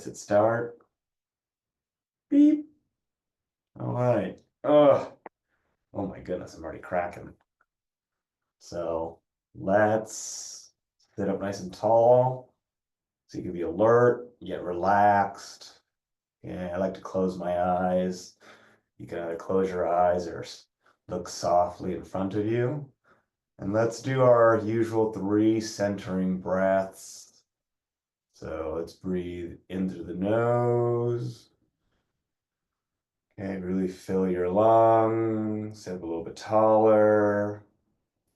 hit start. Beep. All right. Oh my goodness, I'm already cracking. So let's sit up nice and tall so you can be alert, yet relaxed. Yeah, I like to close my eyes. You can either close your eyes or look softly in front of you. And let's do our usual 3 centering breaths. So let's breathe in through the nose. Okay, really fill your lungs, sit up a little bit taller,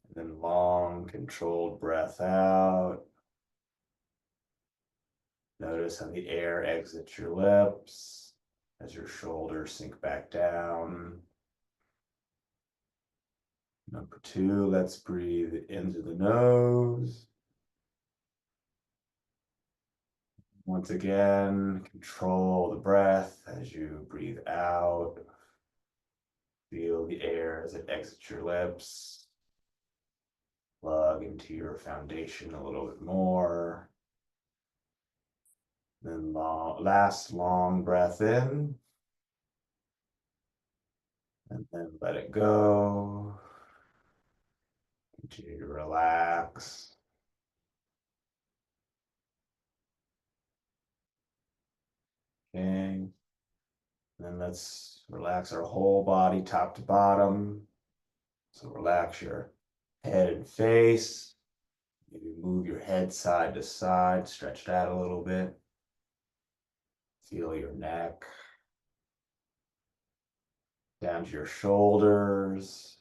and then long, controlled breath out. Notice how the air exits your lips as your shoulders sink back down. Number 2, let's breathe in through the nose. Once again, control the breath as you breathe out. Feel the air as it exits your lips. Plug into your foundation a little bit more. Then last long breath in. And then let it go. Continue to relax. Okay. Then let's relax our whole body, top to bottom. So relax your head and face. Maybe move your head side to side, stretch that a little bit. Feel your neck down to your shoulders.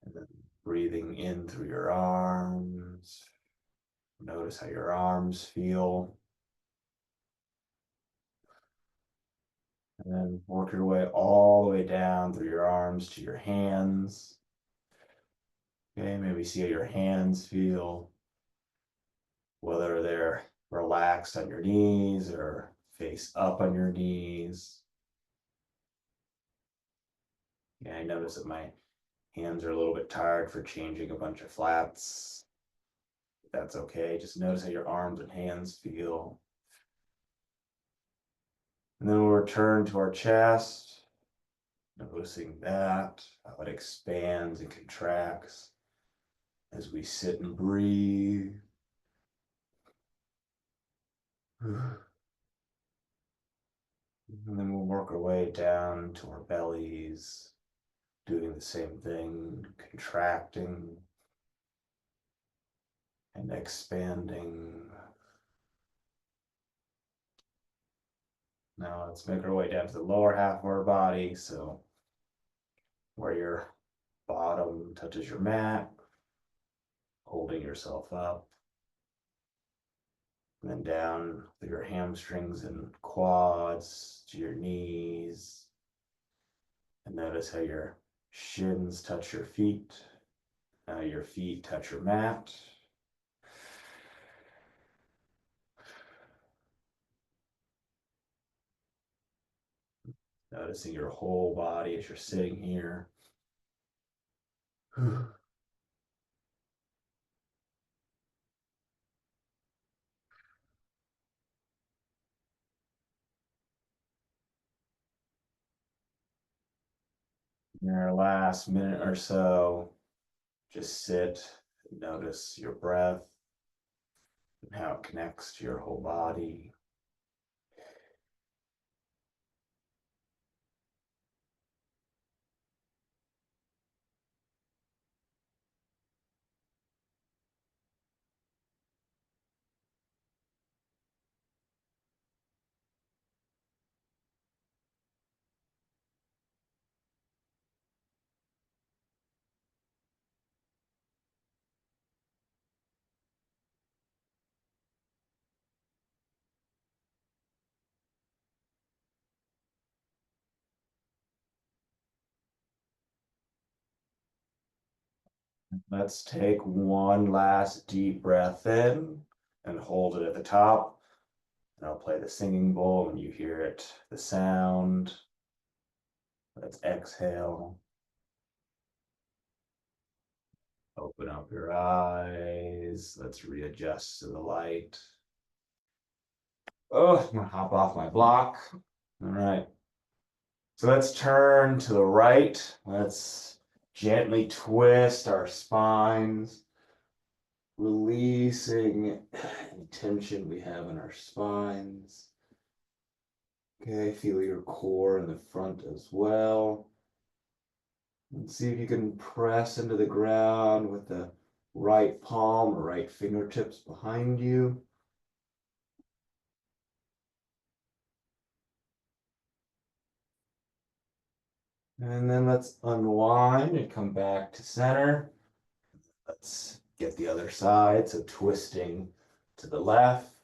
And then breathing in through your arms. Notice how your arms feel. And then work your way all the way down through your arms to your hands. Okay, maybe see how your hands feel, whether they're relaxed on your knees or face up on your knees. Yeah, I notice that my hands are a little bit tired for changing a bunch of flats. That's okay. Just notice how your arms and hands feel. And then we'll return to our chest, noticing that, how it expands and contracts as we sit and breathe. And then we'll work our way down to our bellies, doing the same thing, contracting and expanding. Now let's make our way down to the lower half of our body. So where your bottom touches your mat, holding yourself up. And then down through your hamstrings and quads to your knees. And notice how your shins touch your feet. Your feet touch your mat. Noticing your whole body as you're sitting here. In our last minute or so, just sit and notice your breath and how it connects to your whole body. Let's take one last deep breath in and hold it at the top. And I'll play the singing bowl when you hear it, the sound. Let's exhale. Open up your eyes. Let's readjust to the light. Oh, I'm gonna hop off my block. All right. So let's turn to the right. Let's gently twist our spines, releasing any tension we have in our spines. Okay, feel your core in the front as well. And see if you can press into the ground with the right palm or right fingertips behind you. And then let's unwind and come back to center. Let's get the other side. So twisting to the left.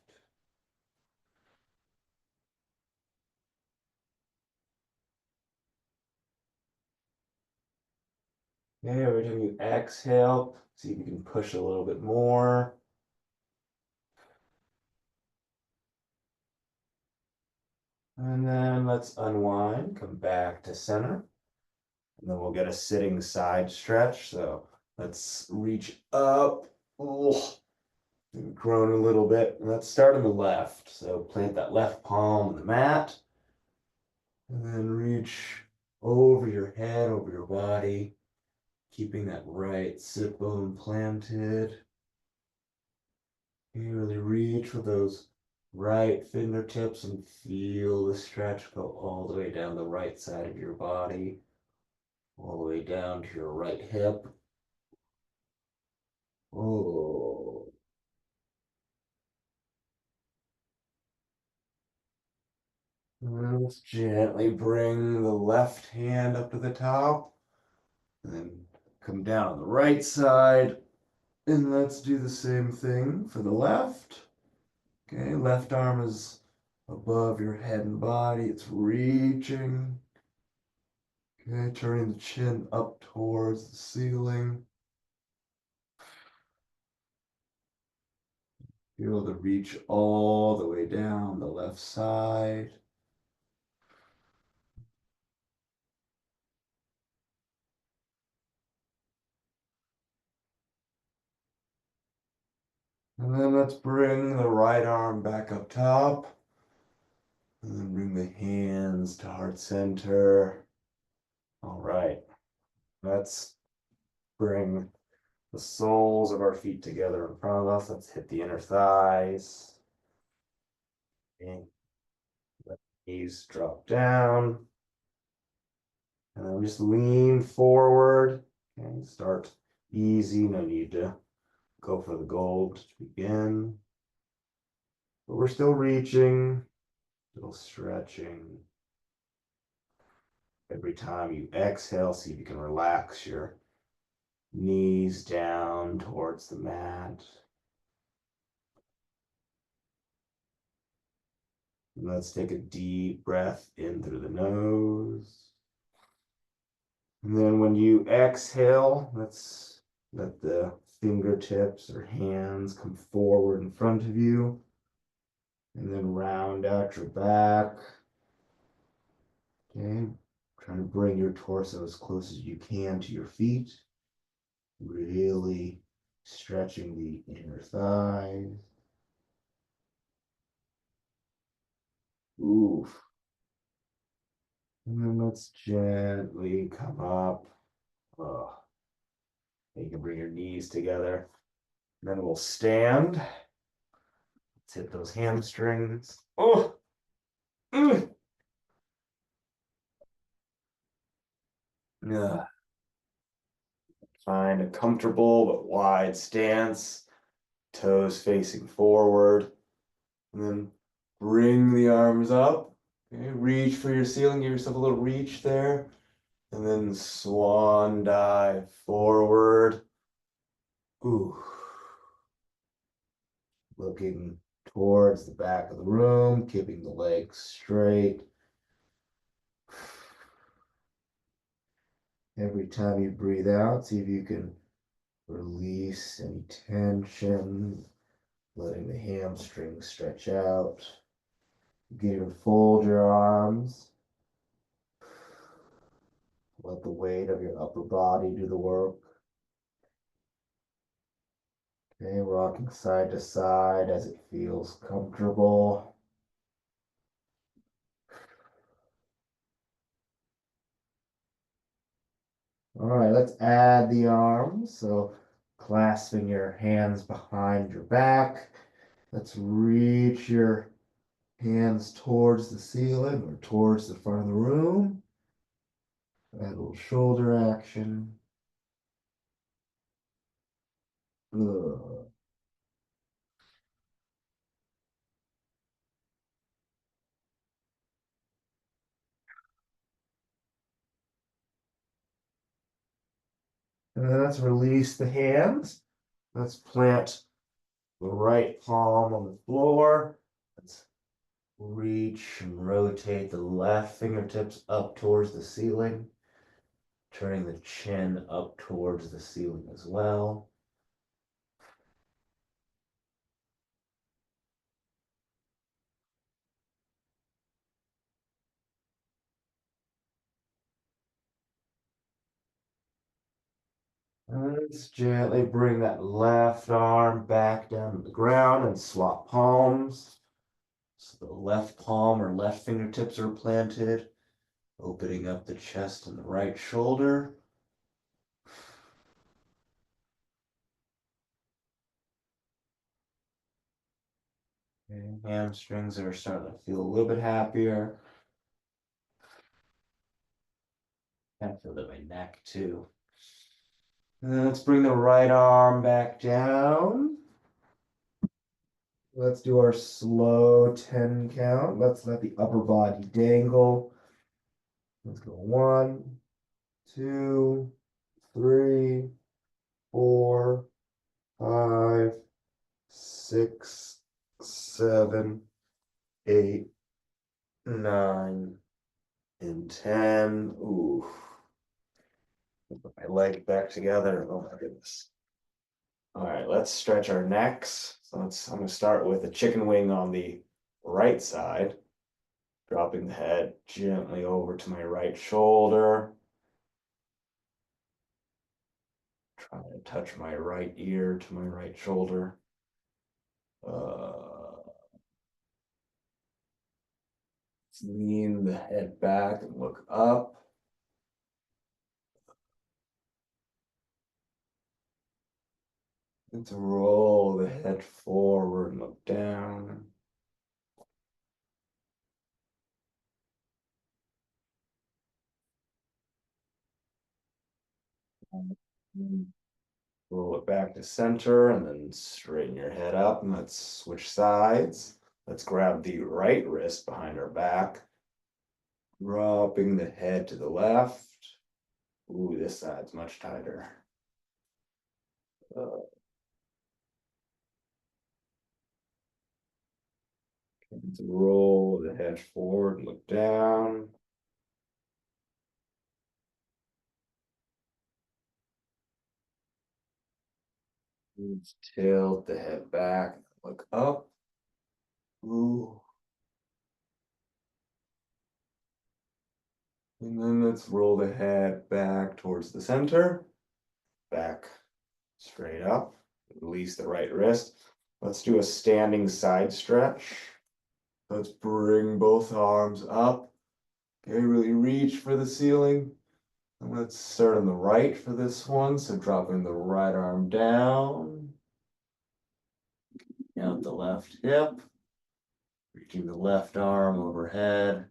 Okay, every time you exhale, see if you can push a little bit more. And then let's unwind, come back to center. And then we'll get a sitting side stretch. So let's reach up. Oh, groan a little bit. And let's start on the left. So plant that left palm on the mat. And then reach over your head, over your body, keeping that right sit bone planted. You really reach with those right fingertips and feel the stretch go all the way down the right side of your body, all the way down to your right hip. Oh. And let's gently bring the left hand up to the top, and then come down on the right side. And let's do the same thing for the left. Okay, left arm is above your head and body. It's reaching. Okay, turning the chin up towards the ceiling. Feel the reach all the way down the left side. And then let's bring the right arm back up top. And then bring the hands to heart center. All right. Let's bring the soles of our feet together in front of us. Let's hit the inner thighs. And let the knees drop down. And then just lean forward. Okay, start easy. No need to go for the gold to begin. But we're still reaching, still stretching. Every time you exhale, see if you can relax your knees down towards the mat. And let's take a deep breath in through the nose. And then when you exhale, let's let the fingertips or hands come forward in front of you. And then round out your back. Okay, trying to bring your torso as close as you can to your feet. Really stretching the inner thighs. Oof. And then let's gently come up. Oh, you can bring your knees together. And then we'll stand. Let's hit those hamstrings. Oh, mm. Yeah. Find a comfortable but wide stance, toes facing forward, and then bring the arms up. Okay, reach for your ceiling, give yourself a little reach there, and then swan dive forward. Ooh. Looking towards the back of the room, keeping the legs straight. Every time you breathe out, see if you can release any tension, letting the hamstrings stretch out. You can even fold your arms. Let the weight of your upper body do the work. Okay, rocking side to side as it feels comfortable. All right, let's add the arms. So clasping your hands behind your back. Let's reach your hands towards the ceiling or towards the front of the room. Add a little shoulder action. Ugh. And then let's release the hands. Let's plant the right palm on the floor. Let's reach and rotate the left fingertips up towards the ceiling, turning the chin up towards the ceiling as well. And let's gently bring that left arm back down to the ground and swap palms. So the left palm or left fingertips are planted, opening up the chest and the right shoulder. And hamstrings are starting to feel a little bit happier. Kind of feel that my neck too. And then let's bring the right arm back down. Let's do our slow 10 count. Let's let the upper body dangle. Let's go 1, 2, 3, 4, 5, 6, 7, 8, 9, and 10. Ooh. Put my leg back together. Oh my goodness. All right, let's stretch our necks. So I'm gonna start with a chicken wing on the right side, dropping the head gently over to my right shoulder. Trying to touch my right ear to my right shoulder. Let's lean the head back and look up. Let's roll the head forward and look down. Roll it back to center and then straighten your head up and let's switch sides. Let's grab the right wrist behind our back, dropping the head to the left. Ooh, this side's much tighter. Uh, let's roll the head forward, look down. Let's tilt the head back, look up. Ooh. And then let's roll the head back towards the center. Back straight up. Release the right wrist. Let's do a standing side stretch. Let's bring both arms up. Okay, really reach for the ceiling. And let's start on the right for this one. So dropping the right arm down. Out the left hip. Reaching the left arm overhead.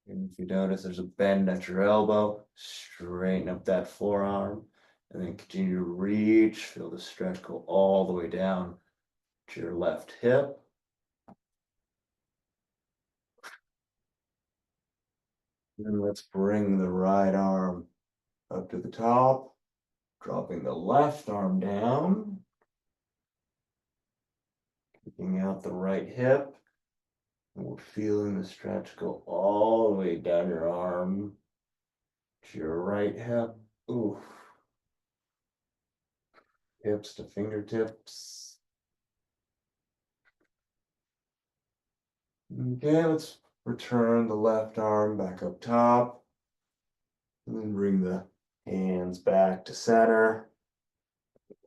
And if you notice there's a bend at your elbow, straighten up that forearm. And then continue to reach. Feel the stretch go all the way down to your left hip. And let's bring the right arm up to the top, dropping the left arm down, kicking out the right hip. And we're feeling the stretch go all the way down your arm to your right hip. Ooh. Hips to fingertips. Okay, let's return the left arm back up top. And then bring the hands back to center.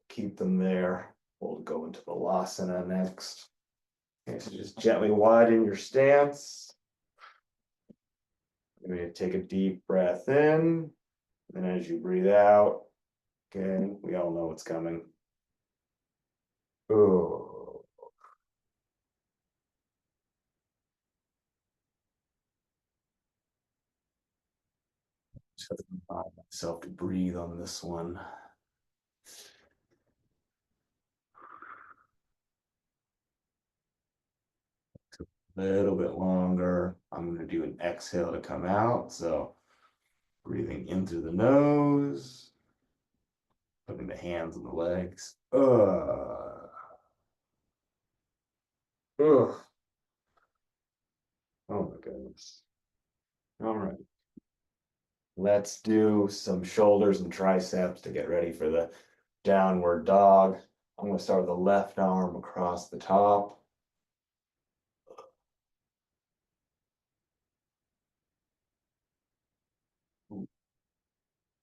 Keep them there. We'll go into Balasana next. Okay, so just gently widen your stance. I'm gonna take a deep breath in, and as you breathe out, okay, we all know what's coming. Oh, just have to remind myself to breathe on this one. A little bit longer. I'm gonna do an exhale to come out. So breathing in through the nose, putting the hands on the legs. Ugh. Oh my goodness. All right. Let's do some shoulders and triceps to get ready for the downward dog. I'm going to start with the left arm across the top.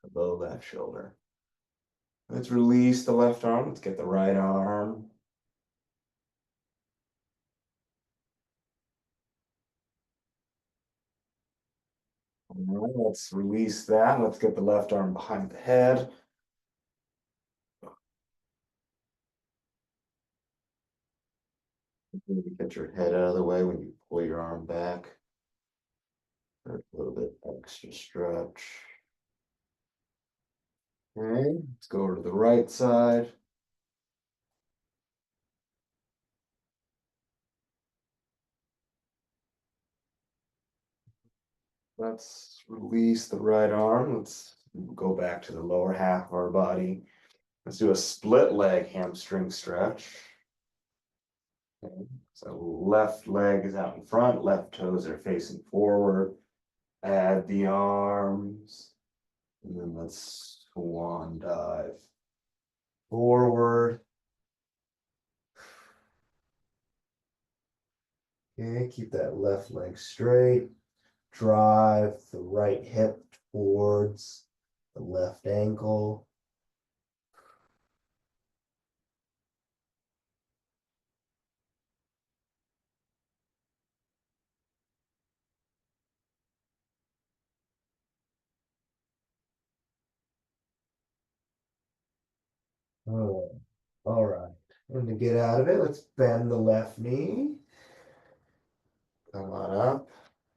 Above that shoulder. Let's release the left arm. Let's get the right arm. All right, let's release that. Let's get the left arm behind the head. Maybe get your head out of the way when you pull your arm back. For a little bit extra stretch. Okay, let's go over to the right side. Let's release the right arm. Let's go back to the lower half of our body. Let's do a split leg hamstring stretch. Okay. So left leg is out in front, left toes are facing forward. Add the arms, and then let's swan dive forward. Okay, keep that left leg straight. Drive the right hip towards the left ankle. Oh, all right. And to get out of it, let's bend the left knee. Come on up.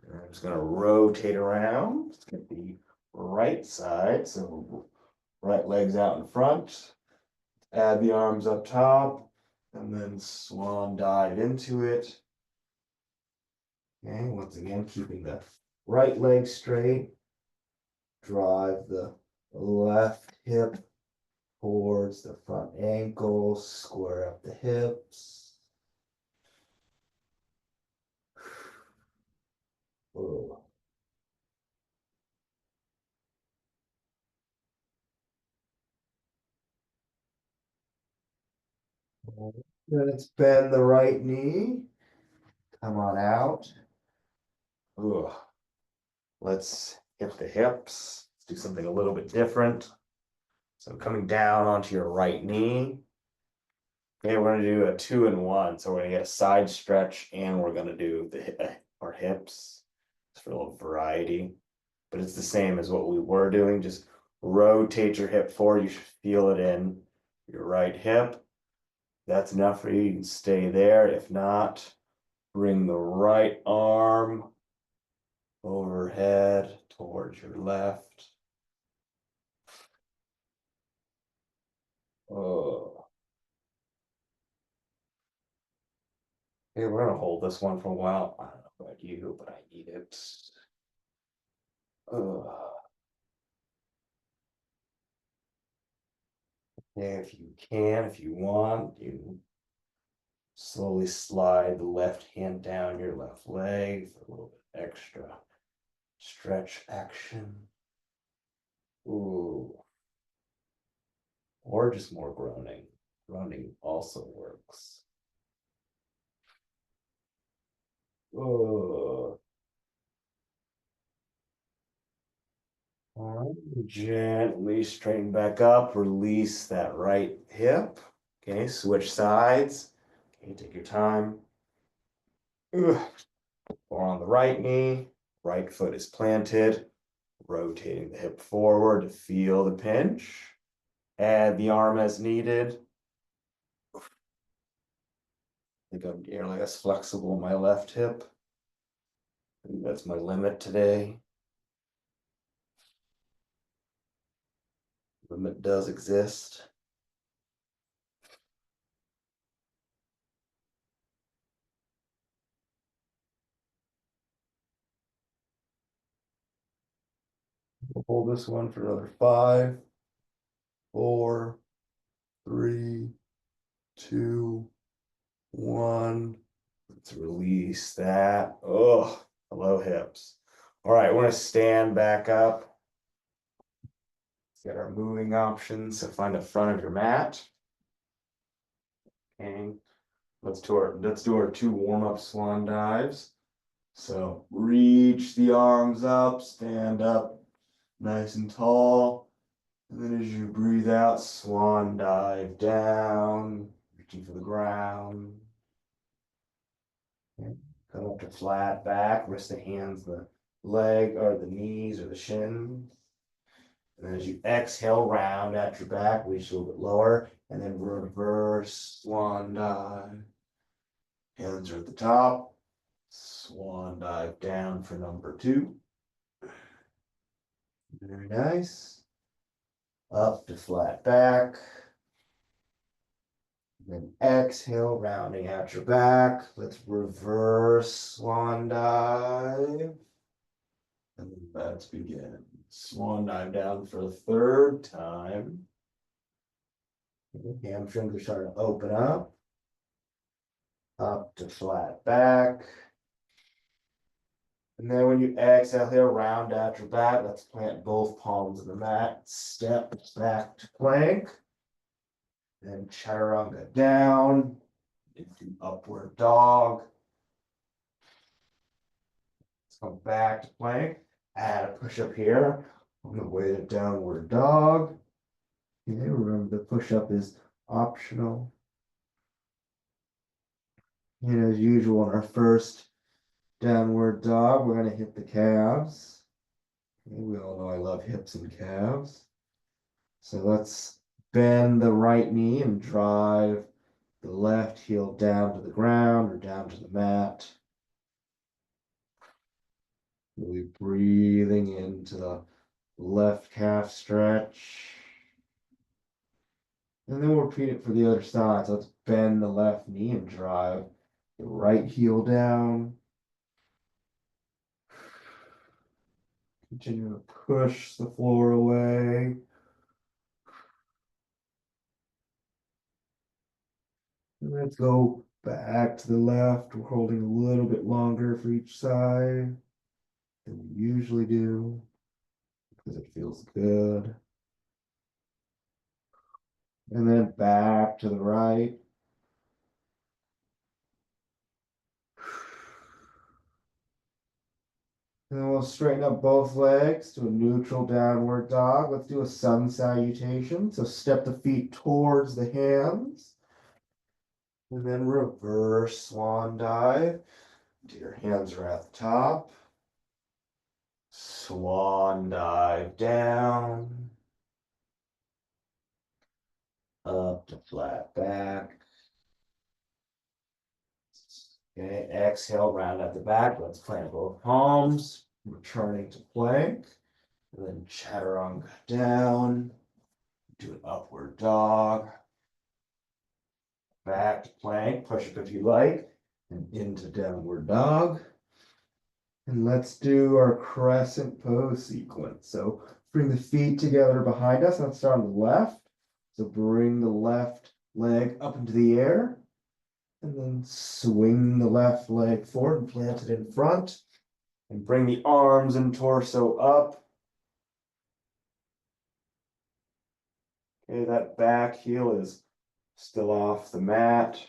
And I'm just going to rotate around. Let's get the right side. So right leg's out in front. Add the arms up top. And then swan dive into it. Okay, once again, keeping the right leg straight. Drive the left hip towards the front ankle. Square up the hips. Oh. Let's bend the right knee. Come on out. Ugh. Let's hip the hips. Let's do something a little bit different. So coming down onto your right knee. Okay, we're gonna do a 2-in-1. So we're gonna get a side stretch and we're gonna do our hips. Just for a little variety. But it's the same as what we were doing. Just rotate your hip forward. You should feel it in your right hip. That's enough for you. You can stay there. If not, bring the right arm overhead towards your left. Oh. Okay, we're gonna hold this one for a while. I don't know about you, but I need it. Yeah, if you can, if you want, you slowly slide the left hand down your left leg for a little bit extra stretch action. Ooh. Or just more groaning. Groaning also works. Oh. All right, gently straighten back up, release that right hip. Okay, switch sides. Okay, take your time. Ugh. Or on the right knee. Right foot is planted, rotating the hip forward to feel the pinch. Add the arm as needed. I think I'm nearly as flexible in my left hip. I think that's my limit today. Limit does exist. We'll hold this one for another 5, 4, 3, 2, 1. Let's release that. Oh, hello hips. All right, we're gonna stand back up. Let's get our moving options. So find the front of your mat. Okay. Let's do our 2 warm-up swan dives. So reach the arms up, stand up nice and tall. And then as you breathe out, swan dive down, reaching for the ground. Okay. Come up to flat back, rest the hands, the leg or the knees or the shins. And as you exhale, round at your back, reach a little bit lower, and then reverse swan dive. Hands are at the top. Swan dive down for number 2. Very nice. Up to flat back. Then exhale, rounding out your back. Let's reverse swan dive. And let's begin. Swan dive down for the 3rd time. Hamstrings are starting to open up. Up to flat back. And then when you exhale here, round out your back. Let's plant both palms in the mat. Step back to plank. Then chaturanga down into upward dog. Let's come back to plank. Add a push-up here on the way to downward dog. Okay, remember the push-up is optional. And as usual, in our first downward dog, we're going to hit the calves. Okay, we all know I love hips and calves. So let's bend the right knee and drive the left heel down to the ground or down to the mat. Really breathing into the left calf stretch. And then we'll repeat it for the other side. So let's bend the left knee and drive the right heel down. Continue to push the floor away. And let's go back to the left. We're holding a little bit longer for each side than we usually do because it feels good. And then back to the right. And then we'll straighten up both legs to a neutral downward dog. Let's do a sun salutation. So step the feet towards the hands. And then reverse swan dive. Your hands are at the top. Swan dive down. Up to flat back. Okay, exhale, round at the back. Let's plant both palms. Returning to plank. And then chaturanga down. Do an upward dog. Back to plank. Push up if you like. And into downward dog. And let's do our crescent pose sequence. So bring the feet together behind us. Let's start on the left. So bring the left leg up into the air. And then swing the left leg forward and plant it in front. And bring the arms and torso up. Okay, that back heel is still off the mat.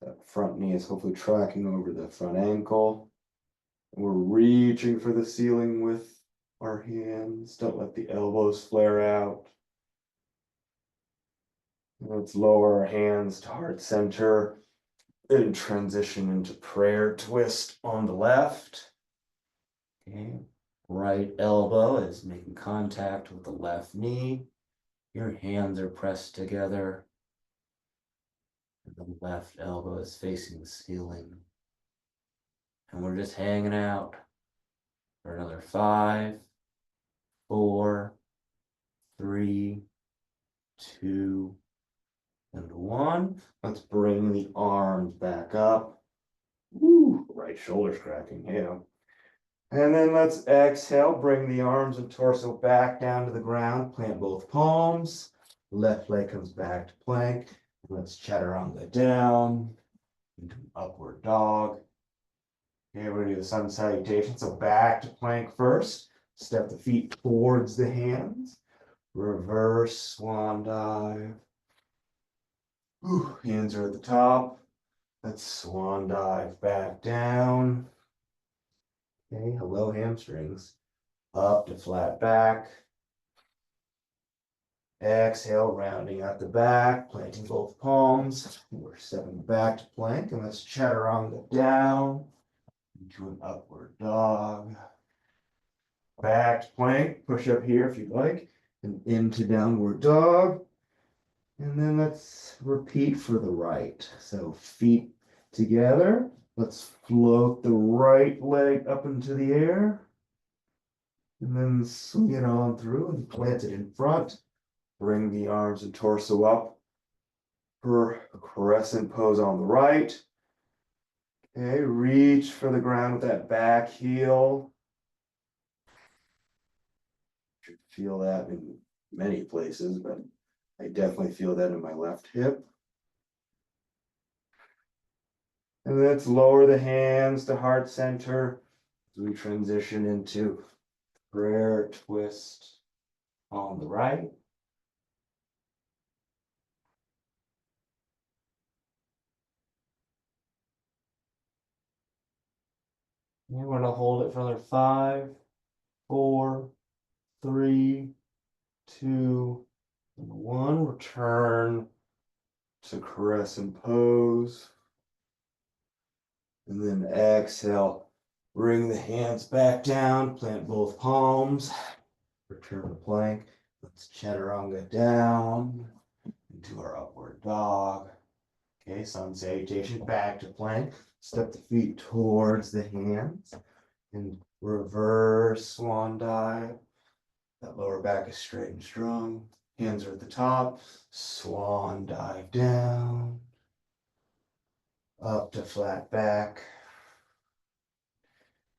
That front knee is hopefully tracking over the front ankle. And we're reaching for the ceiling with our hands. Don't let the elbows flare out. Let's lower our hands to heart center and transition into prayer twist on the left. Okay, right elbow is making contact with the left knee. Your hands are pressed together. And the left elbow is facing the ceiling. And we're just hanging out for another 5, 4, 3, 2, and 1. Let's bring the arms back up. Woo, right shoulder's cracking, yeah. And then let's exhale, bring the arms and torso back down to the ground, plant both palms. Left leg comes back to plank. Let's chaturanga down into upward dog. Okay, we're gonna do the sun salutation. So back to plank first. Step the feet towards the hands. Reverse swan dive. Ooh, hands are at the top. Let's swan dive back down. Okay, hello hamstrings. Up to flat back. Exhale, rounding out the back, planting both palms. We're stepping back to plank, and let's chaturanga down into an upward dog. Back to plank, push up here if you'd like, and into downward dog. And then let's repeat for the right. So feet together. Let's float the right leg up into the air. And then swing it on through and plant it in front. Bring the arms and torso up for a crescent pose on the right. Okay, reach for the ground with that back heel. You should feel that in many places, but I definitely feel that in my left hip. And let's lower the hands to heart center as we transition into prayer twist on the right. And we're going to hold it for another 5, 4, 3, 2, and 1. Return to crescent pose. And then exhale, bring the hands back down, plant both palms, return to plank. Let's chaturanga down into our upward dog. Okay, sun salutation, back to plank. Step the feet towards the hands and reverse swan dive. That lower back is straight and strong. Hands are at the top. Swan dive down. Up to flat back.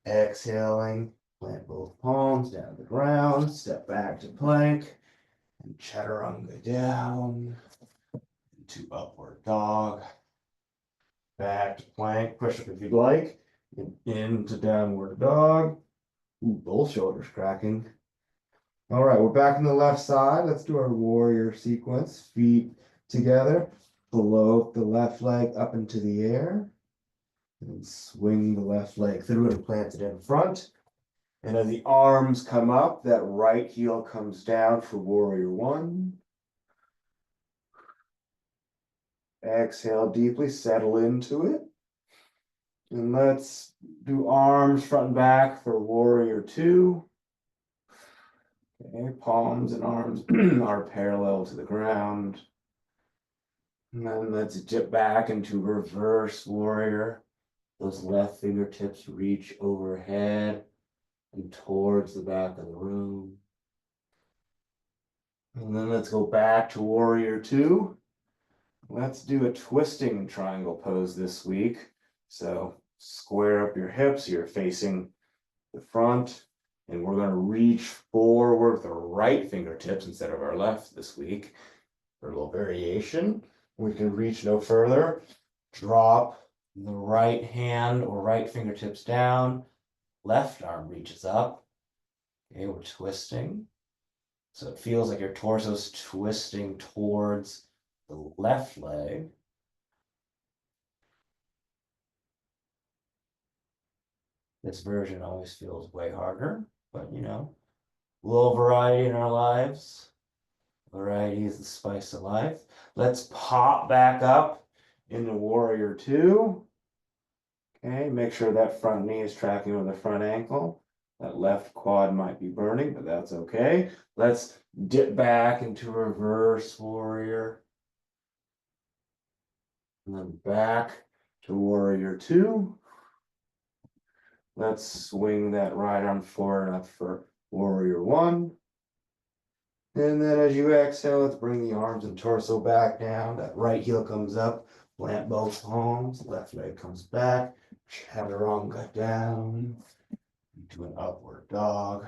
Exhaling, plant both palms down to the ground. Step back to plank. And chaturanga down into upward dog. Back to plank. Push up if you'd like. And into downward dog. Ooh, both shoulders cracking. All right, we're back on the left side. Let's do our warrior sequence. Feet together. Float the left leg up into the air. And swing the left leg through and plant it in front. And as the arms come up, that right heel comes down for warrior 1. Exhale deeply, settle into it. And let's do arms front and back for warrior 2. Okay, palms and arms are parallel to the ground. And then let's dip back into reverse warrior. Those left fingertips reach overhead and towards the back of the room. And then let's go back to warrior 2. Let's do a twisting triangle pose this week. So square up your hips, you're facing the front, and we're going to reach forward with our right fingertips instead of our left this week for a little variation. We can reach no further. Drop the right hand or right fingertips down. Left arm reaches up. Okay, we're twisting. So it feels like your torso's twisting towards the left leg. This version always feels way harder, but a little variety in our lives. Variety is the spice of life. Let's pop back up into warrior 2. Okay, make sure that front knee is tracking with the front ankle. That left quad might be burning, but that's okay. Let's dip back into reverse warrior. And then back to warrior two. Let's swing that right arm forward up for warrior one. And then as you exhale, let's bring the arms and torso back down. That right heel comes up, plant both palms, left leg comes back, chaturanga down into an upward dog.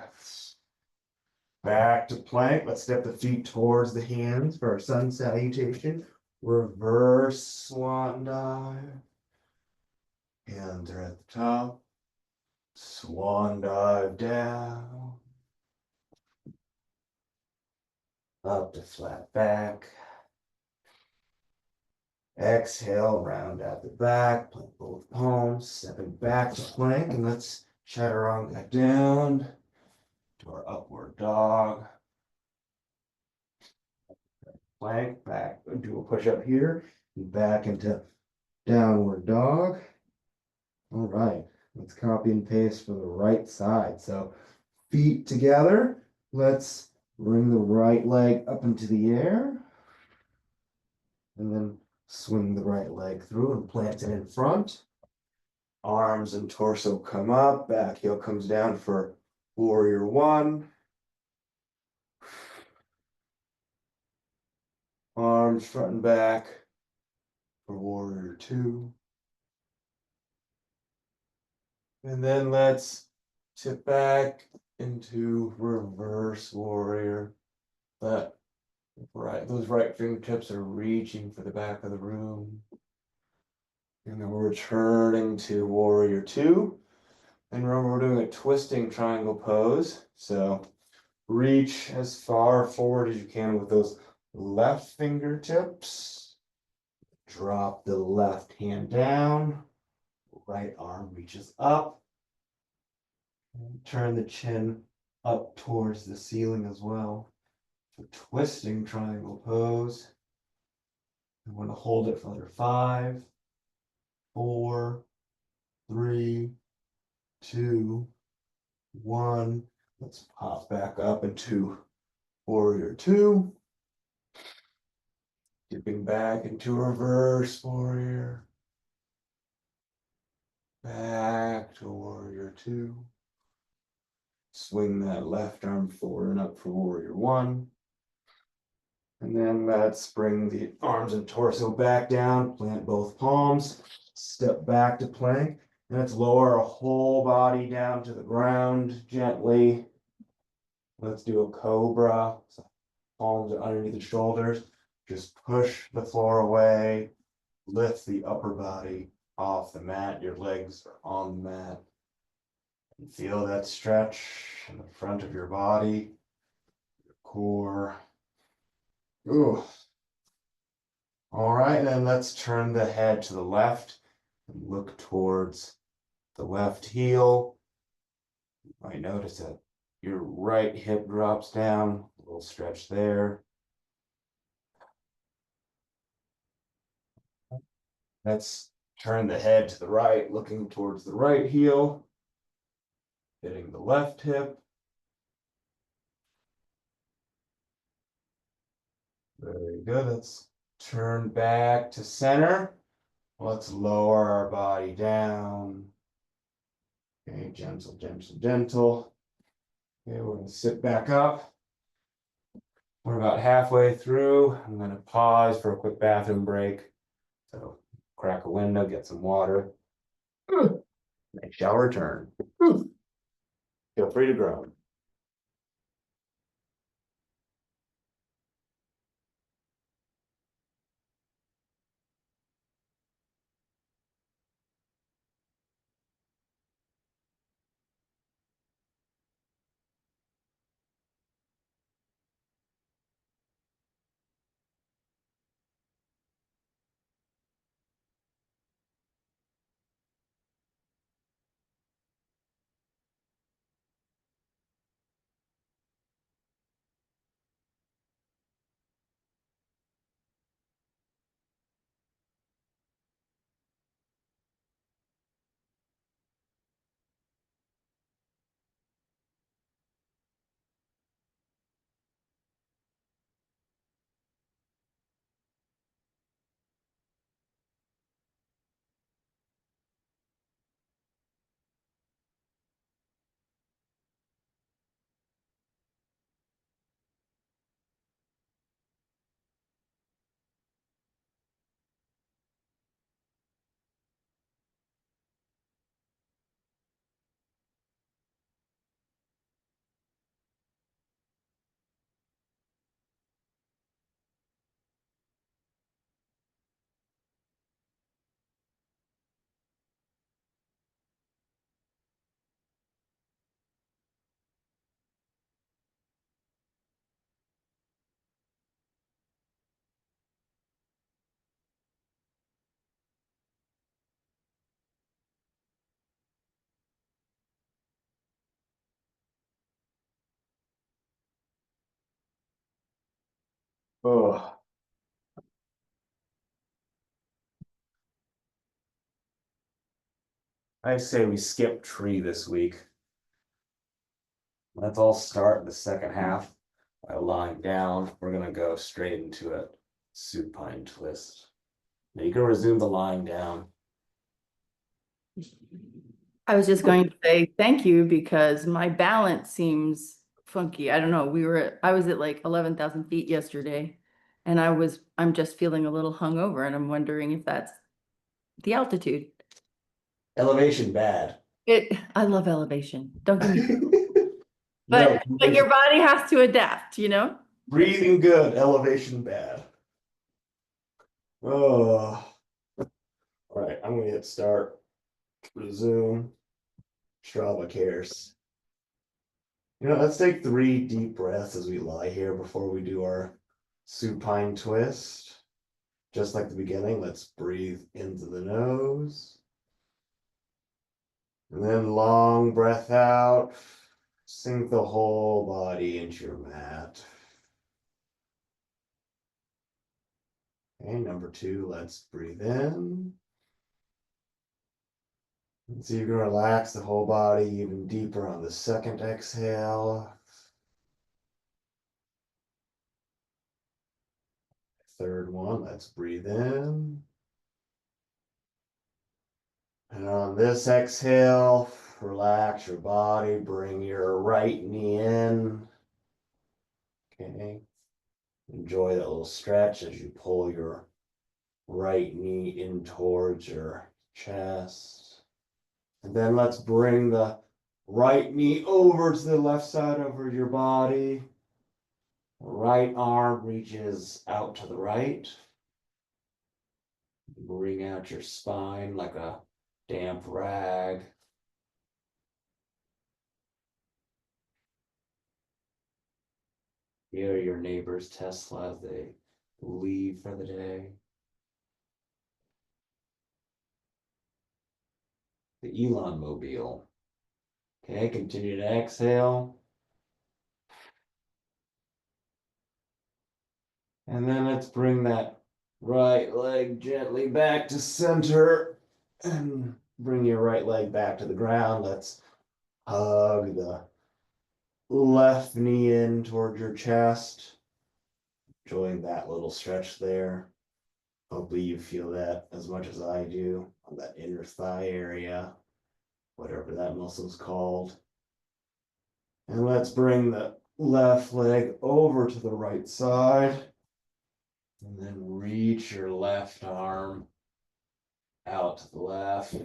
Back to plank. Let's step the feet towards the hands for our sun salutation. Reverse swan dive. Hands are at the top. Swan dive down. Up to flat back. Exhale, round out the back, plant both palms, stepping back to plank, and let's chaturanga down to our upward dog. Plank, back, do a push up here, and back into downward dog. All right, let's copy and paste for the right side. So feet together, let's bring the right leg up into the air, and then swing the right leg through and plant it in front. Arms and torso come up, back heel comes down for warrior one. Arms front and back for warrior two. And then let's tip back into reverse warrior. Those right fingertips are reaching for the back of the room. And then we're returning to warrior two. And remember, we're doing a twisting triangle pose. So reach as far forward as you can with those left fingertips. Drop the left hand down. Right arm reaches up. And turn the chin up towards the ceiling as well. For twisting triangle pose. I'm going to hold it for another 5, 4, 3, 2, 1. Let's pop back up into warrior two. Dipping back into reverse warrior. Back to warrior two. Swing that left arm forward and up for warrior one. And then let's bring the arms and torso back down, plant both palms, step back to plank. And let's lower our whole body down to the ground gently. Let's do a cobra. So palms are underneath the shoulders. Just push the floor away. Lift the upper body off the mat. Your legs are on the mat. And feel that stretch in the front of your body, your core. Ooh. All right, then let's turn the head to the left and look towards the left heel. You might notice that your right hip drops down, a little stretch there. Let's turn the head to the right, looking towards the right heel, hitting the left hip. Very good. Let's turn back to center. Let's lower our body down. Okay, gentle, gentle, gentle. Okay, we're going to sit back up. We're about halfway through. I'm going to pause for a quick bathroom break. So crack a window, get some water. I shall return. Feel free to groan. Oh, I say we skip tree this week. Let's all start the second half by lying down. We're gonna go straight into a supine twist. Now you can resume the lying down. I was just going to say thank you because my balance seems funky. I don't know. I was at like 11,000 feet yesterday and I'm just feeling a little hungover and I'm wondering if that's the altitude. Elevation bad. I love elevation. Don't get me, No, but your body has to adapt, you know? breathing good, elevation bad. Oh, all right. I'm gonna hit start. Resume. Strava cares. Let's take 3 deep breaths as we lie here before we do our supine twist. Just like the beginning, let's breathe into the nose. And then long breath out. Sink the whole body into your mat. Okay, number 2, let's breathe in. And so you can relax the whole body even deeper on the second exhale. Third one, let's breathe in. And on this exhale, relax your body, bring your right knee in. Okay. Enjoy that little stretch as you pull your right knee in towards your chest. And then let's bring the right knee over to the left side over your body. Right arm reaches out to the right. Bring out your spine like a damp rag. Hear your neighbor's Tesla as they leave for the day. The Elon Mobile. Okay, continue to exhale. And then let's bring that right leg gently back to center and bring your right leg back to the ground. Let's hug the left knee in towards your chest. Enjoying that little stretch there. Hopefully you feel that as much as I do on that inner thigh area, whatever that muscle's called. And let's bring the left leg over to the right side. And then reach your left arm out to the left,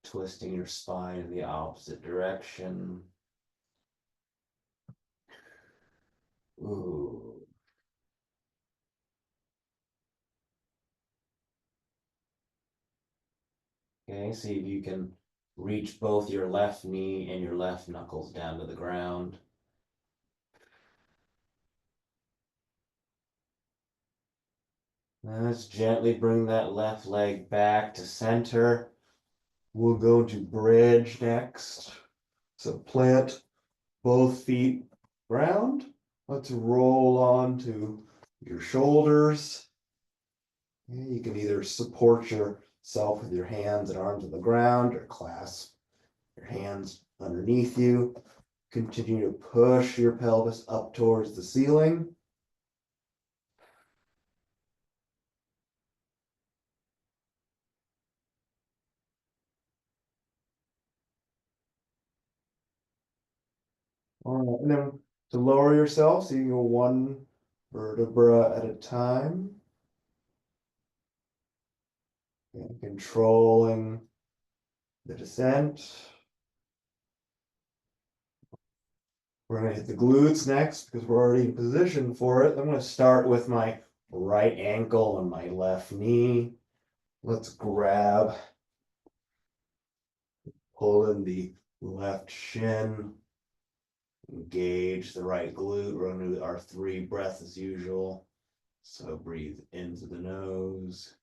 twisting your spine in the opposite direction. Ooh. Okay, see if you can reach both your left knee and your left knuckles down to the ground. Let's gently bring that left leg back to center. We'll go to bridge next. So plant both feet ground. Let's roll onto your shoulders. You can either support yourself with your hands and arms on the ground or clasp your hands underneath you. Continue to push your pelvis up towards the ceiling. All right, and then to lower yourself, so you can go one vertebra at a time. And controlling the descent. We're going to hit the glutes next because we're already in position for it. I'm going to start with my right ankle and my left knee. Let's grab, pull in the left shin, engage the right glute. We're going to do our 3 breaths as usual. So breathe into the nose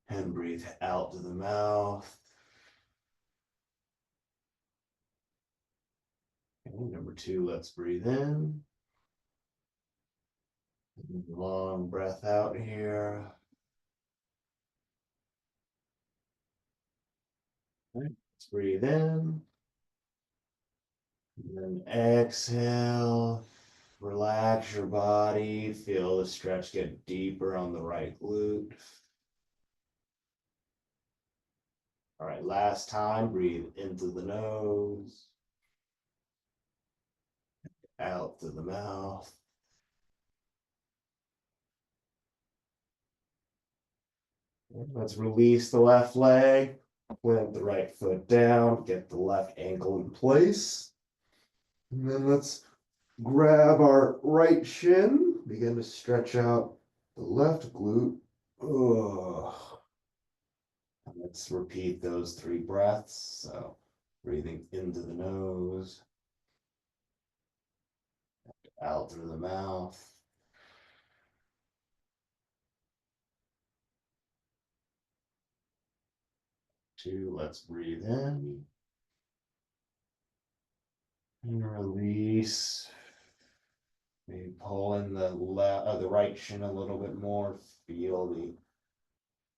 and breathe out to the mouth. Number two, let's breathe in. Long breath out here. Let's breathe in. And then exhale. Relax your body. Feel the stretch get deeper on the right glute. All right, last time, breathe into the nose, out through the mouth. Let's release the left leg, plant the right foot down, get the left ankle in place. And then let's grab our right shin, begin to stretch out the left glute. Ugh. Let's repeat those 3 breaths. So breathing into the nose, out through the mouth. 2, let's breathe in and release. Maybe pull in the right shin a little bit more. Feel the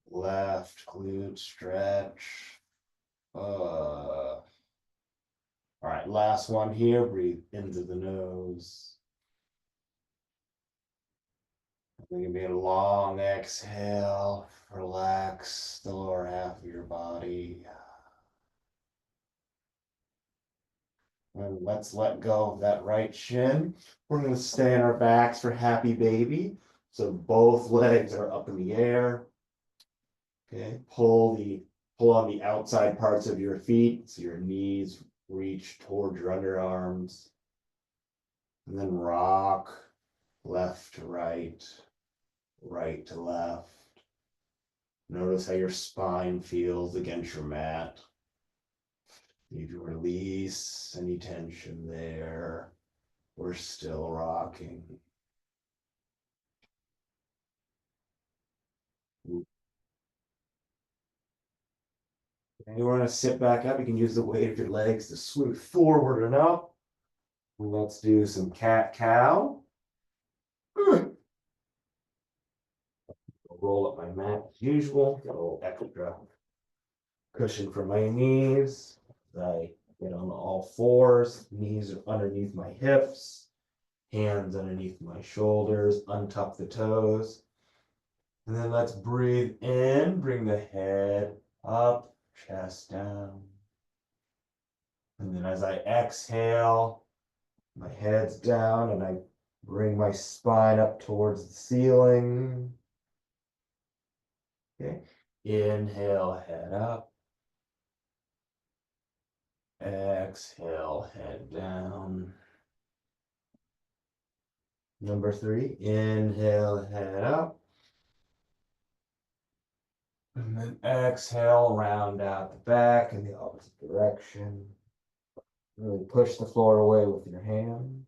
left glute stretch. All right, last one here. Breathe into the nose. And give me a long exhale. Relax the lower half of your body. And let's let go of that right shin. We're going to stay on our backs for happy baby. So both legs are up in the air. Okay, pull on the outside parts of your feet so your knees reach towards your underarms. And then rock left to right, right to left. Notice how your spine feels against your mat. You can release any tension there. We're still rocking. And you want to sit back up. You can use the weight of your legs to swoop forward and up. Let's do some cat cow. Roll up my mat as usual. Got a little extra cushion for my knees. I get on all fours, knees are underneath my hips, hands underneath my shoulders, untuck the toes. And then let's breathe in, bring the head up, chest down. And then as I exhale, my head's down and I bring my spine up towards the ceiling. Okay. Inhale, head up. Exhale, head down. Number 3, inhale, head up. And then exhale, round out the back in the opposite direction. Really push the floor away with your hands.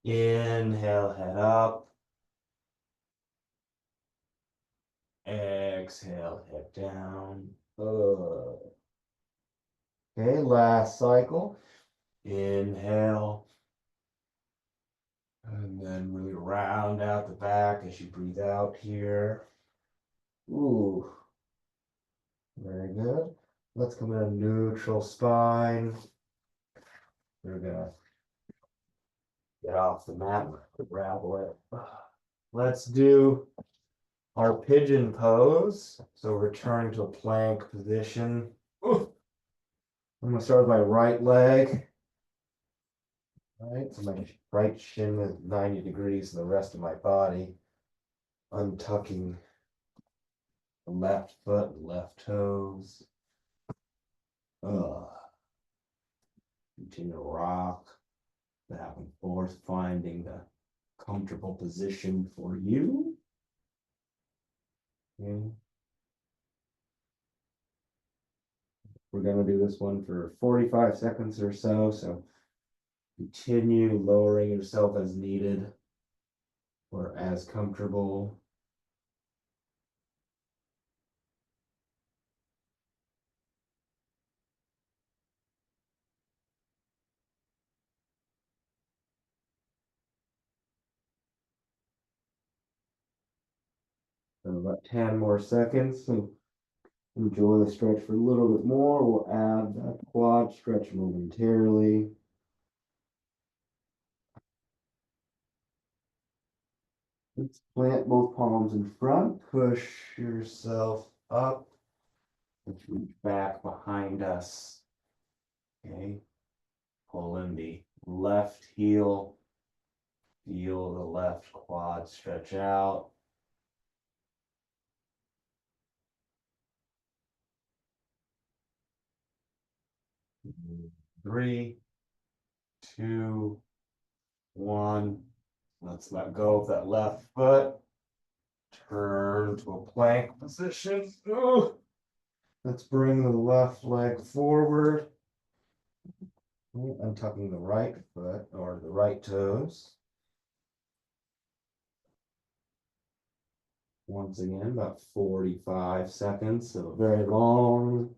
Inhale, head up. Exhale, head down. Okay, last cycle. Inhale. And then really round out the back as you breathe out here. Ooh, very good. Let's come in a neutral spine. We're gonna get off the mat, gravel it. Let's do our pigeon pose. So returning to a plank position. Ooh. I'm gonna start with my right leg. All right, so my right shin is 90 degrees and the rest of my body. Untucking the left foot, left toes. Continue to rock back and forth, finding the comfortable position for you. Okay. We're going to do this one for 45 seconds or so. So continue lowering yourself as needed or as comfortable. about 10 more seconds. So enjoy the stretch for a little bit more. We'll add that quad stretch momentarily. Let's plant both palms in front. Push yourself up. Let's reach back behind us. Okay. Pull in the left heel. Feel the left quad stretch out. Three, two, one. Let's let go of that left foot. Turn to a plank position. Ooh. Let's bring the left leg forward. Untucking the right foot or the right toes. Once again, about 45 seconds, so very long.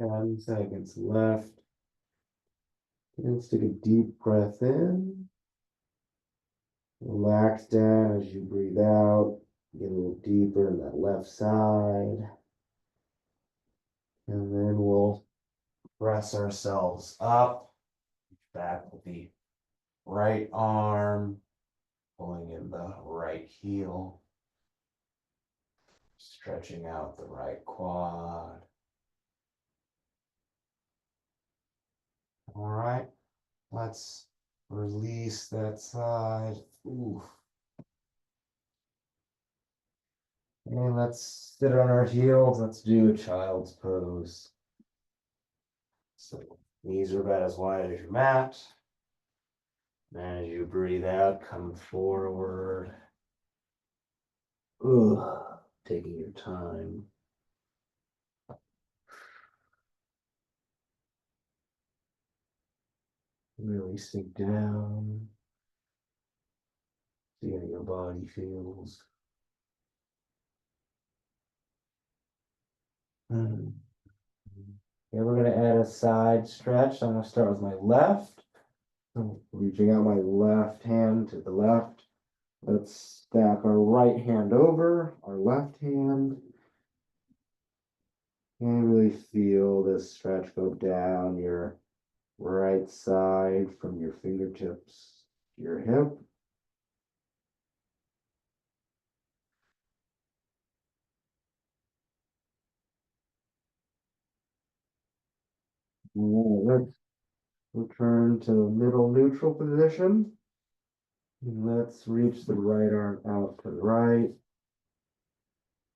10 seconds left. Let's take a deep breath in. Relax down as you breathe out. Get a little deeper in that left side. And then we'll press ourselves up. Back with the right arm. Pulling in the right heel. Stretching out the right quad. All right. Let's release that side. Ooh. And let's sit on our heels. Let's do a child's pose. So knees are about as wide as your mat. And as you breathe out, come forward. Ooh, taking your time. Really sink down. See how your body feels. Okay, we're going to add a side stretch. I'm going to start with my left. So reaching out my left hand to the left. Let's stack our right hand over our left hand. And really feel this stretch go down your right side from your fingertips to your hip. Let's return to middle neutral position. Let's reach the right arm out to the right.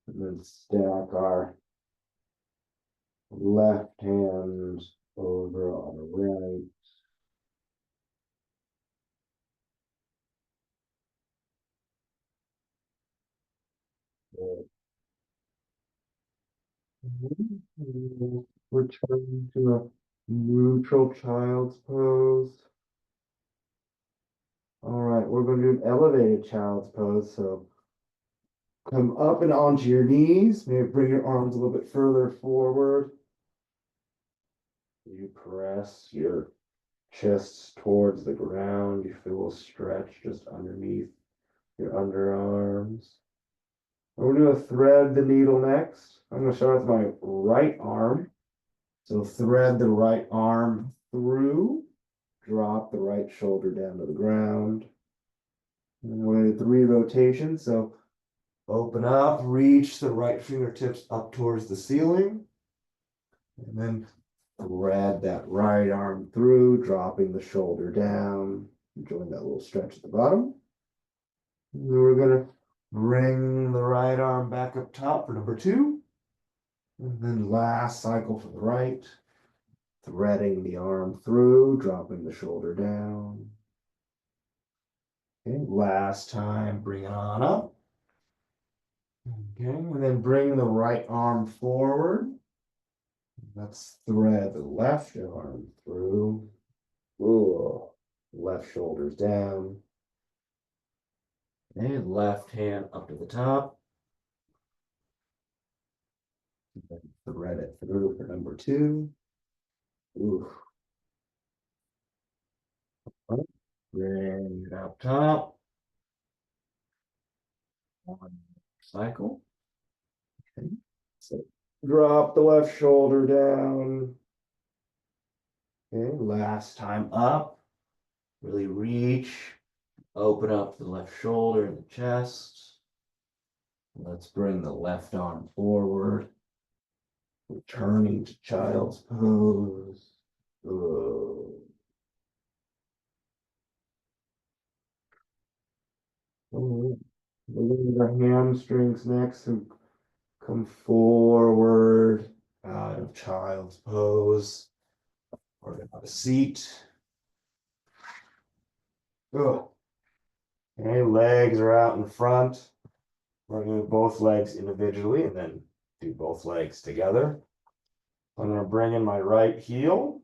And then stack our left hand over on the right. Return to a neutral child's pose. All right, we're going to do an elevated child's pose. So come up and onto your knees. Maybe bring your arms a little bit further forward. You press your chest towards the ground. You feel a stretch just underneath your underarms. We're going to thread the needle next. I'm going to start with my right arm. So thread the right arm through. Drop the right shoulder down to the ground. And we're going to do 3 rotations. So open up, reach the right fingertips up towards the ceiling. And then thread that right arm through, dropping the shoulder down. Enjoying that little stretch at the bottom. And then we're going to bring the right arm back up top for number 2. And then last cycle for the right. Threading the arm through, dropping the shoulder down. Okay, last time, bring it on up. Okay, and then bring the right arm forward. Let's thread the left arm through. Ooh, left shoulder's down. And left hand up to the top. Thread it through for number two. Ooh. Bring it up top. One cycle. Okay. So drop the left shoulder down. Okay, last time up. Really reach. Open up the left shoulder and the chest. Let's bring the left arm forward. Returning to child's pose. Oh. Moving the hamstrings next and come forward out of child's pose. We're gonna have a seat. Ugh. Okay, legs are out in front. We're gonna do both legs individually and then do both legs together. I'm gonna bring in my right heel.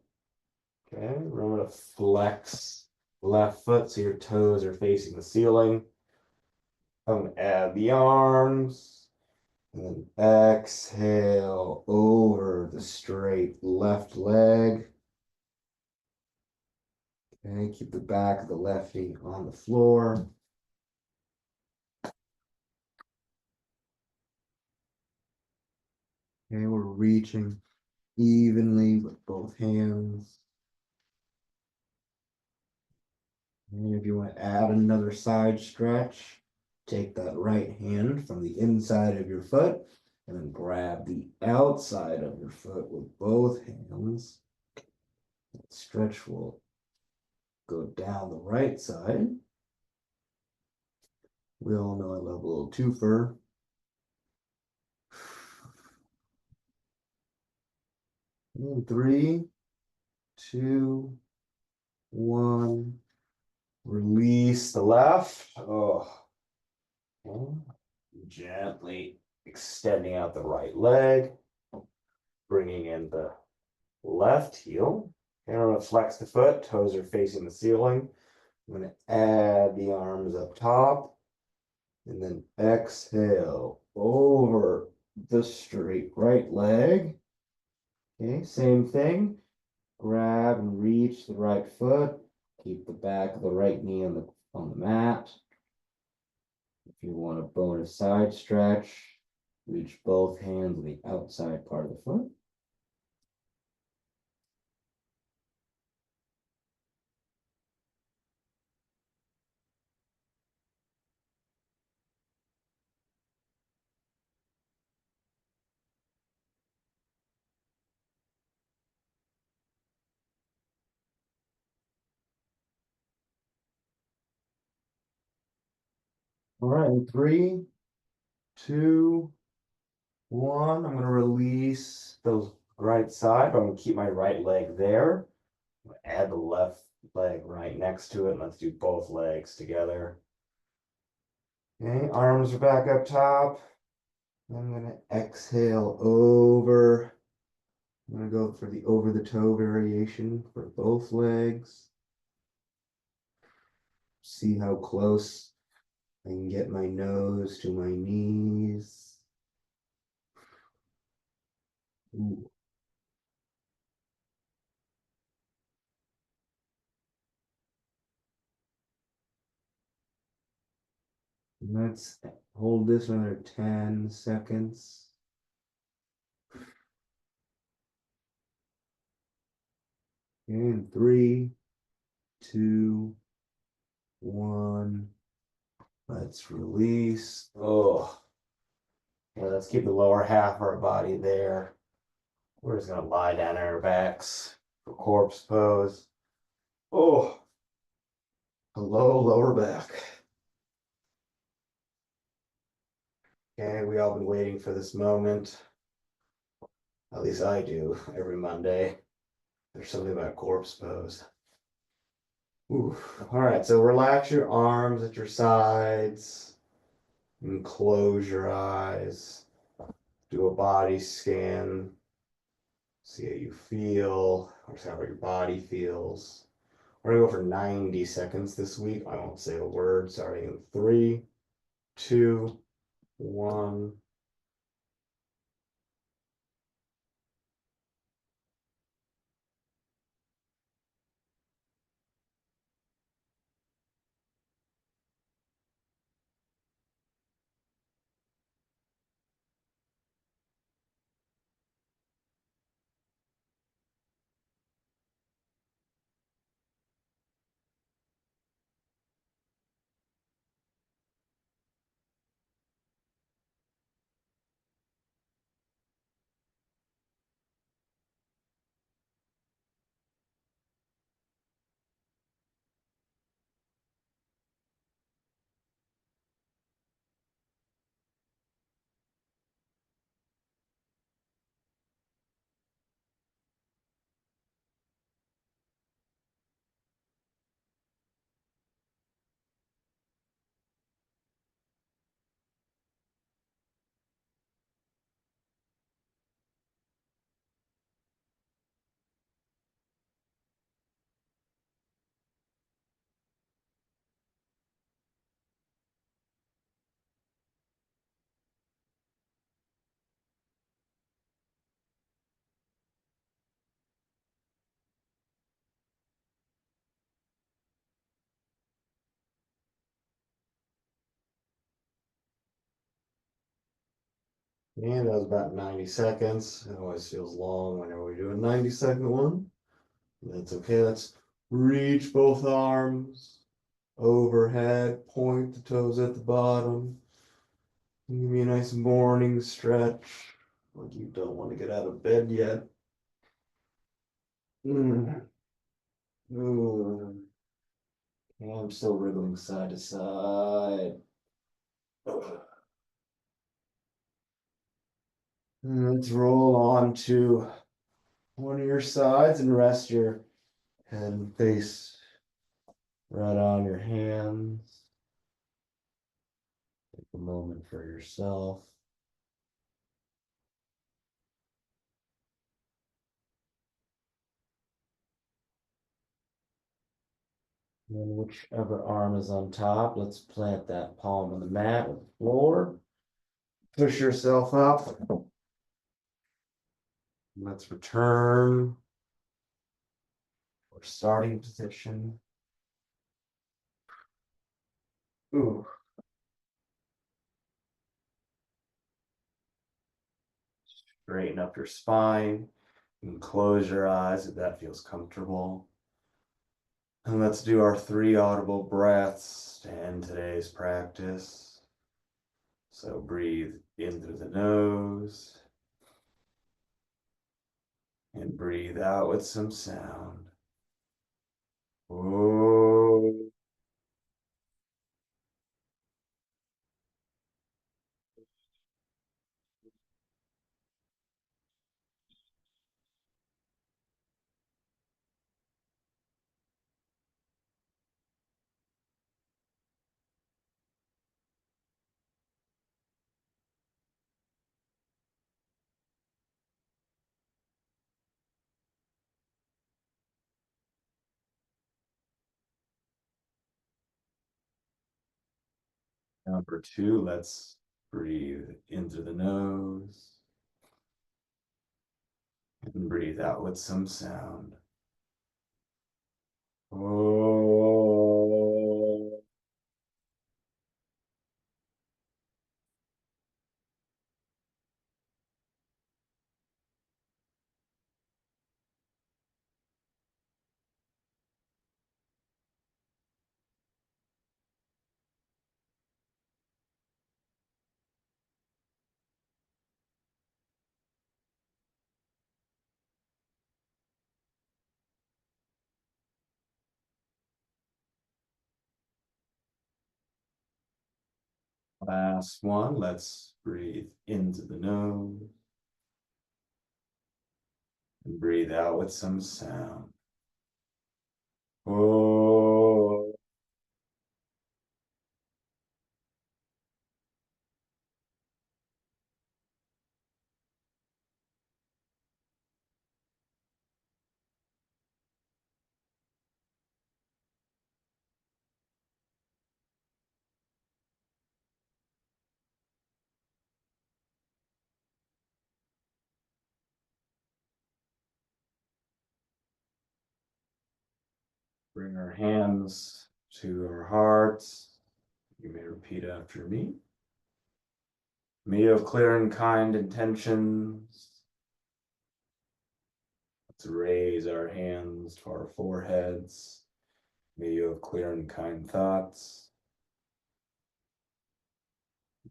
Okay, we're gonna flex left foot so your toes are facing the ceiling. I'm gonna add the arms and then exhale over the straight left leg. Okay, keep the back of the left knee on the floor. Okay, we're reaching evenly with both hands. And if you want to add another side stretch, take that right hand from the inside of your foot and then grab the outside of your foot with both hands. That stretch will go down the right side. We all know I love a little twofer. And 3, 2, 1. Release the left. Oh. Okay. Gently extending out the right leg. Bringing in the left heel. And I'm going to flex the foot. Toes are facing the ceiling. I'm going to add the arms up top. And then exhale over the straight right leg. Okay, same thing. Grab and reach the right foot. Keep the back of the right knee on the mat. If you want a bonus side stretch, reach both hands on the outside part of the foot. All right, in 3, 2, 1. I'm going to release the right side, but I'm going to keep my right leg there. Add the left leg right next to it. Let's do both legs together. Okay, arms are back up top. I'm going to exhale over. I'm going to go for the over the toe variation for both legs. See how close I can get my nose to my knees. Ooh. Let's hold this another 10 seconds. And 3, 2, 1. Let's release. Oh, yeah, let's keep the lower half of our body there. We're just gonna lie down on our backs for corpse pose. Oh, hello, lower back. Okay, we all been waiting for this moment. At least I do every Monday. There's something about corpse pose. Ooh. All right, so relax your arms at your sides and close your eyes. Do a body scan. See how you feel, or see how your body feels. We're gonna go for 90 seconds this week. I won't say a word, starting in three, two, one. And that was about 90 seconds. It always feels long whenever we do a 90-second one. That's okay. Let's reach both arms overhead, point the toes at the bottom. Give me a nice morning stretch. Like you don't want to get out of bed yet. Mm. Ooh. Yeah, I'm still wriggling side to side. Ugh. Let's roll on to one of your sides and rest your head and face right on your hands. Take a moment for yourself. And then whichever arm is on top, let's plant that palm on the mat or the floor. Push yourself up. Let's return or starting position. Ooh. Straighten up your spine and close your eyes if that feels comfortable. And let's do our 3 audible breaths to end today's practice. So breathe in through the nose and breathe out with some sound. Oh. Number 2, let's breathe in through the nose and breathe out with some sound. Oh. Last one, let's breathe into the nose and breathe out with some sound. Oh. Bring our hands to our hearts. You may repeat after me. Me of clear and kind intentions. Let's raise our hands to our foreheads. May you have clear and kind thoughts.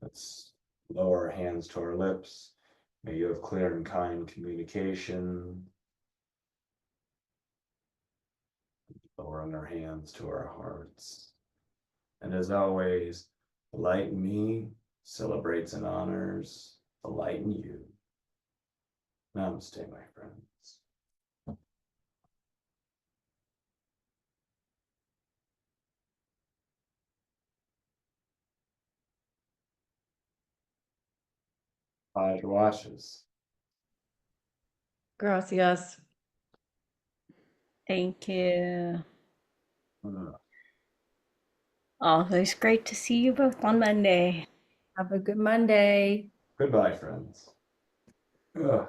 Let's lower our hands to our lips. May you have clear and kind communication. Lowering our hands to our hearts. And as always, the light in me celebrates and honors the light in you. Namaste, my friends. Hide your washes. Gracias. Thank you. Uh, Always great to see you both on Monday. Have a good Monday. Goodbye, friends. Ugh.